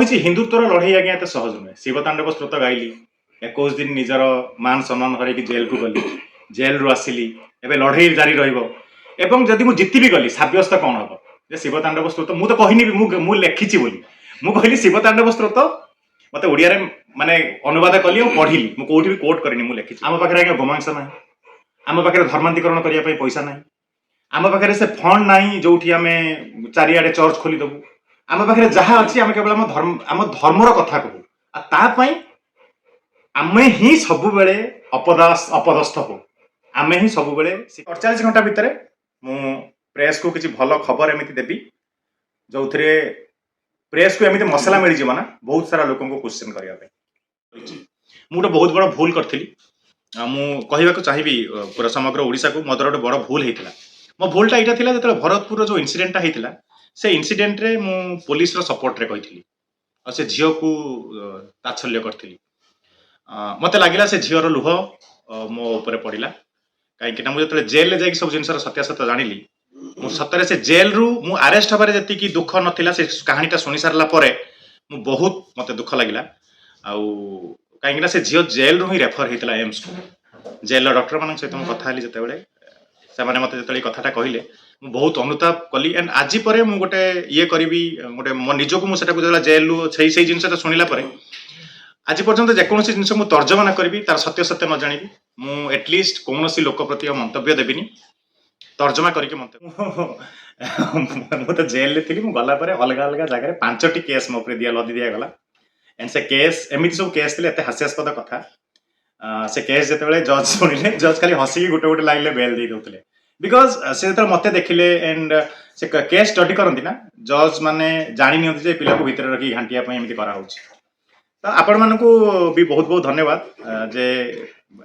कही हिंदुत्वर लड़े आज्ञा एत सहज नुहे शिवतांडव स्त्रोत गाइली 21 दिन निजर मान सम्मान हर जेल को गली जेल रु आसिली एबे लड़े जारी रही जदि मुझे जीति भी गली सब्यस्त कौन हम जे शिवतांडव स्त्रोत मुझे तो कहनी मु लिखी मुझे शिवतांडव स्त्रोत मत ओडिया माने अनुवाद कली और पढ़िली मुझे भी कोट करनी मुझे लिखी आम पाखे आज्ञा गोमांस ना आम पाखे धर्मांतरण करने पैसा ना आम पाखे से फंड ना जो आम चारिआडे चर्च खोलीदेबू आम पाखे जहाँ अच्छी आम केवल आम धर्मर कथा कहू आमे ही सब बेले अपदस्थ हो आमे ही सब बेले 48 घंटा भितर मु प्रेस को किसी भल खबर एमती देवी जो प्रेस को एमती मसला मिल जाए ना बहुत सारा लोक क्वेश्चन करने मुझे बहुत बड़ा भूल करी मुझे चाहिए पूरा समग्र ओडिशा को मोर गोटे बड़ भूल होता मो भूलटा यहाँ जो भरतपुर जो इनसीडेंटा होता से इनसीडेंट रे मु पुलिस सपोर्ट रे कही और से झील को तात्सल्य करी मत लगे से झीर लुह मो उपर पड़ा कहीं मुझे जेल जा सब जिन सत्यासत्य जानी सतरे से जेल रु मु अरेस्ट हबारे जी दुख नाला से कहानीटा शुणी सारा बहुत मत दुख लगे कहीं से झील जेल रु ही रेफर होता एम्स को जेल डॉक्टर मान सहित मुझे कथा जिते से मत जो कथाटा कहले मु बहुत अनुताप कली एंड आज पर मु गोटे ये करी गोटे मो निजक मुझे जेल से जिनसा शुणिला आज पर्यंत जेकोसी जिन मुझे तर्जमा न करी तार सत्य सत्य न जानी मु एटलिस्ट कौन लोक प्रति मंतव्य देविनी तर्जमा करके तो जेल थी गला अलग अलग जगह 5टी केस मो दिया लदी दिगला एंड से केस एमती सब केस थे हास्यास्पद कथा से केस जिते जज शुणिले जज खाली हसिकी गोटे गोटे लाइन बेल दे दौले बिकज से जो मत देखिले एंड से केस स्टडी करती ना जज मैंने जानी नि पिला को भितर रखी घाटिया एमती कराऊँ तो आपण मानक भी बहुत बहुत धन्यवाद जे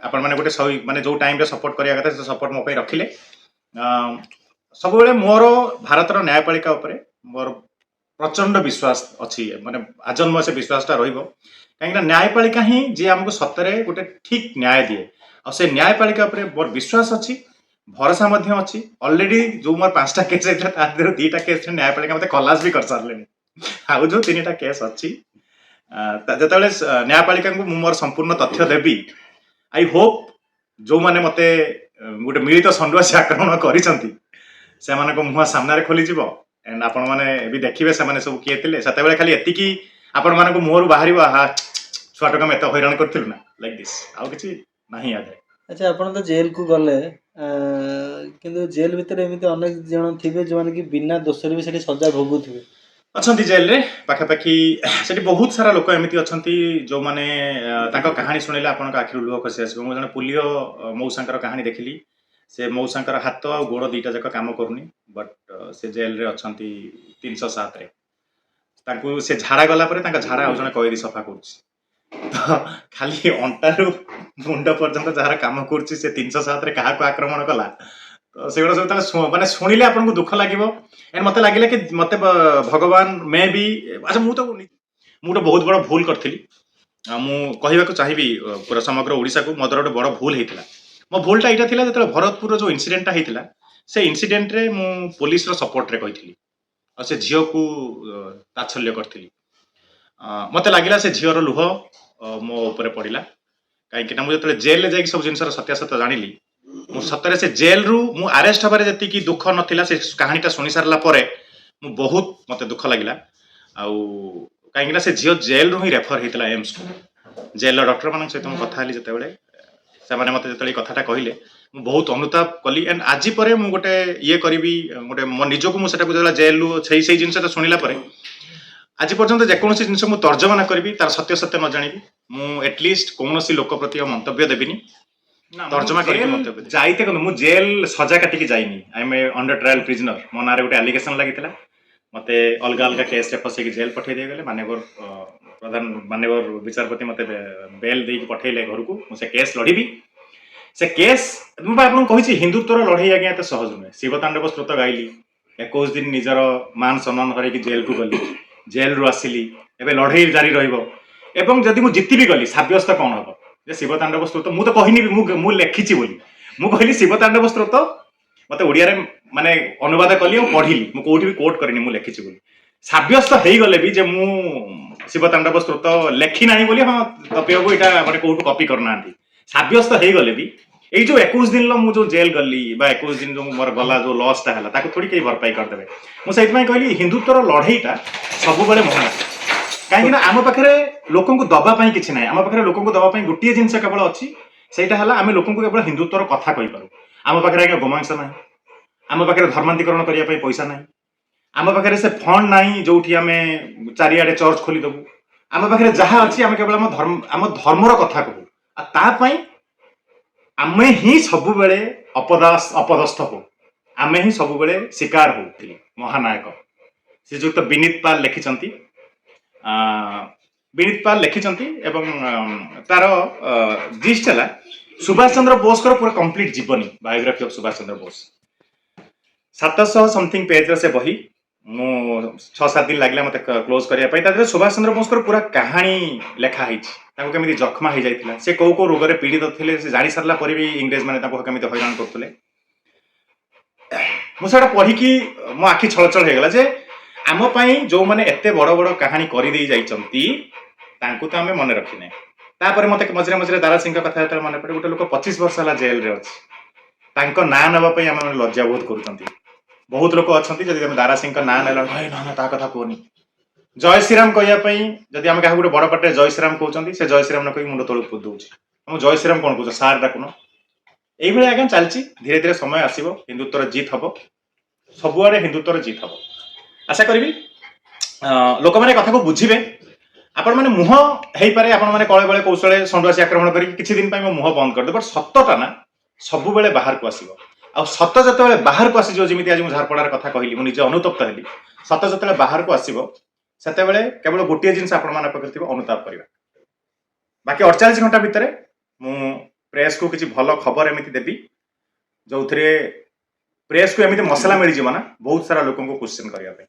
आपण मैंने गोटे सही माने जो टाइम सपोर्ट करिया कथा से सपोर्ट मो रखिले सब बेले मोर भारतर न्यायपालिका उपरे मोर प्रचंड विश्वास अच्छी माने आजन्म से विश्वासटा रहिबो कहीं न्यायपालिका ही जी आमको सतरे गोटे ठीक न्याय दिए और से न्यायपालिका उपरे मोर विश्वास अच्छी भरोसा मध्य अच्छी ऑलरेडी जो मोर 5टा केस होता 2टा केस न्यायपालिका मत खलास भी कर सारे आउ जो 3टा केस अच्छी जो न्यायपालिका को मोर संपूर्ण तथ्य देवी आई होप जो मैंने मत गोटे मिलित षंडुआ से आक्रमण कर मुह सामने खोली एंड आपण मैंने भी देखिए से सब किए थे से खाली एति आपण मान मुहर बाहर छुआ टका एत हैरान करूँ ना लाइक दिस आउ कि ना याद अच्छा आप तो जेल को गले किंतु जेल भितर एमती अनेक जन थे जो मैंने कि बिना दोषर भी से सजा भोगुवे अच्छा जेल रे पाखापाखि से बहुत सारा लोक एमती अच्छा जो मैंने कहानी शुणिले आप आखिर लुह खसी आस जन पुलियो मौसांकर कहानी देखिली से मौसांकर हाथ आ गोड़ 2टा जाक काम करूनी बट से जेल रे अच्छा 307 रे से झाड़ा गला झाड़ा आउ जन कैदी सफा कर खाली अंटारू मुंड पर्यंत जार कम कर 307 रे क्या आक्रमण कला तो से सब माने शुणिले आपको दुख लगे एंड मत लगे कि मत भगवान मे भी अच्छा मुझे बहुत बड़ा भूल करी मुझे चाहिए पूरा समग्र ओडिशा को मोर गोटे बड़ भूल होता मो भूलटा यहाँ जो भरतपुर जो इनसीडेंटा होता से इनसीडेंट रे मु पुलिस सपोर्ट रे कही और से झील को तात्सल्य करी मत लगे से झीर लुह मो उपर पड़ा कहीं मुझे जेल जा सब जिन सत्यासत्य जानी सतरे से जेल रु मु अरेस्ट हबारे जी दुख नाला से कहानीटा शुणी सारा बहुत मत दुख लगे कहीं से झील जेल रु ही रेफर होता एम्स को जेल डॉक्टर मान सहित मुझे कथा जिते से मत जो कथाटा कहले बहुत अनुताप कली एंड आज पर मुझे गोटे ये करी गोटे मो निजक मुझे जेल से जिनसा शुणिला आज पर्यंत जेकोसी जिन मुझे तर्जमा न करी तार सत्य सत्य न जानी मु एटलिस्ट कौन लोक प्रति मंतव्य देविनी तर्जमा करके जाइते मु जेल सजा काटिकी जाइनी I am under trial prisoner मो ना गोटे एलिगेशन लगी मत अलग अलग केस फसैक जेल पठे दिगले मानवर प्रधान मानवर विचारपति मत बेल दे पठेले घर को मुझे केस लड़ी से केस मुझे कही हिंदुत्वर लड़े आज्ञा एत सहज नुहे शिवतांडव स्त्रोत गाइली 21 दिन निजर मान सम्मान हर जेल को गली जेल रु आसिली एबे लड़े जारी रही जदि मुझे जीति भी गली सब्यस्त कौन हम जे शिवतांडव स्त्रोत मुझे तो कहनी मुझे लिखी मुझे शिवतांडव स्त्रोत मत ओडिया माने अनुवाद कली और पढ़िली मुझे भी कोट करनी मुझे लिखी सब्यस्त हो गले भी जे मु ଶିବତାଣ୍ଡବ ସ୍ତୋତ୍ର ଲେଖି ନାହିଁ ବୋଲି ହଁ ତପିବାକୁ ଏଇଟା ମାନେ କୋଉଠୁ କପି କରୁନାହାନ୍ତି ସାବ୍ୟସ୍ତ ହେଇଗଲେ ବି ଏଇ ଯୋଉ 21 ଦିନ ମୁଁ ଯୋଉ ଜେଲ ଗଲି ବା 21 ଦିନ ଯୋଉ ମୋର ଗଲା ଯୋଉ ଲସ୍ଟା ହେଲା ତାକୁ ଥୋଡ଼ି କେହି ଭରପାଇ କରିଦେବେ ମୁଁ ସେଇଥିପାଇଁ କହିଲି ହିନ୍ଦୁତ୍ୱର ଲଢେଇଟା ସବୁବେଳେ ମହାନ କାହିଁକି ନା ଆମ ପାଖରେ ଲୋକଙ୍କୁ ଦବା ପାଇଁ କିଛି ନାହିଁ ଆମ ପାଖରେ ଲୋକଙ୍କୁ ଦବା ପାଇଁ ଗୋଟିଏ ଜିନିଷ କେବଳ ଅଛି ସେଇଟା ହେଲା ଆମେ ଲୋକଙ୍କୁ କେବଳ ହିନ୍ଦୁତ୍ୱର କଥା କହିପାରୁ ଆମ ପାଖରେ ଆଜ୍ଞା ଗୋମାଂସ ନାହିଁ ଆମ ପାଖରେ ଧର୍ମାନ୍ତରୀକରଣ କରିବା ପାଇଁ ପଇସା ନାହିଁ ଆମ ପାଖରେ ସେ ଫଣ୍ଡ ନାହିଁ ଯୋଉଠି ଆମେ ଚାରିଆଡେ ଚର୍ଚ୍ଚ ଖୋଲିଦେବୁ ଆମ ପାଖରେ ଯାହା ଅଛି ଆମେ କେବଳ ଆମ ଧର୍ମର କଥା କହୁ ଆଉ ତା ପାଇଁ ଆମେ ହିଁ ସବୁବେଳେ ଅପଦସ୍ଥ ହଉ ଆମେ ହିଁ ସବୁବେଳେ ଶିକାର ହଉଥିଲେ ମହାନାୟକ ଶ୍ରୀଯୁକ୍ତ ବିନୀତ ପାଲ ଲେଖିଛନ୍ତି ଏବଂ ତାର ଜିଷ୍ଟ ହେଲା ସୁଭାଷ ଚନ୍ଦ୍ର ବୋଷଙ୍କର ପୁରା କମ୍ପ୍ଲିଟ जीवनी biography of Subhash Chandra Bose 700 something page से बही मु 6-7 दिन लागला मते क्लोज करिया पई तादरे सुभाष चंद्र बोसकर पूरा कहानी लेखा हिच ताको केमिति जखमा हो जाइतिला से को रोग रे पीड़ित थिले से जानि सरला पर भी इंग्रेज माने ताको केमिति हैरान करथले मु सेटा पढी कि मो आखि छळछळ हे गेला जे आम पई जो माने एते बड़ बड़ कहानी करि देई जाइचंती तांकु त हमें मन रखिने तापर मते मझरे मझरे दारा सिंह कथा जते मन पड़े गोटे लोक 25 वर्ष होला जेल रे अछि तांको ना नबा पई हम लज्जा बोध करूचंती बहुत लोक अछंती जदि हम दारा सिंह का ना नेला भाई ना ता कथा कोनी जय श्रीराम कहिया पई जदि हम काहा गोटे बड़ पटे जय श्रीराम कहउचंती से जय श्रीराम न कहि मुंड तळु पुद दउची हम जय श्रीराम कोन कहउछ सार डाकुनो एई भले आगे चलची धीरे धीरे समय आसीबो हिंदुत्वर जीत हबो सबुआडे हिंदुत्वर जीत हबो आशा करबी लोक माने कथा को बुझिबे आपण माने मुह हेई पारे आपण माने कळे बळे कौशळे संडवासी आक्रमण करी किछि दिन पई मुह बंद कर दे बट सत्यटा ना सबु बेले बाहर को आसीबो आ सत्य जते बेले बाहर को आसी जो जेमिति आज मु झारपड़ार कथा कहिली मु निजे अनुतप्त हेली सत्य जते बेले बाहर को आसीबो सेते बेले केवल गोटिए जिंस आपण माने पकरथिबो अनुताप करिवा बाकी 48 घंटा भितरे मु प्रेस को किछि भलो खबर एमिति देबी जो थरे प्रेस को एमिति मसला मिल जिवना बहुत सारा लोकन को क्वेश्चन करिया पे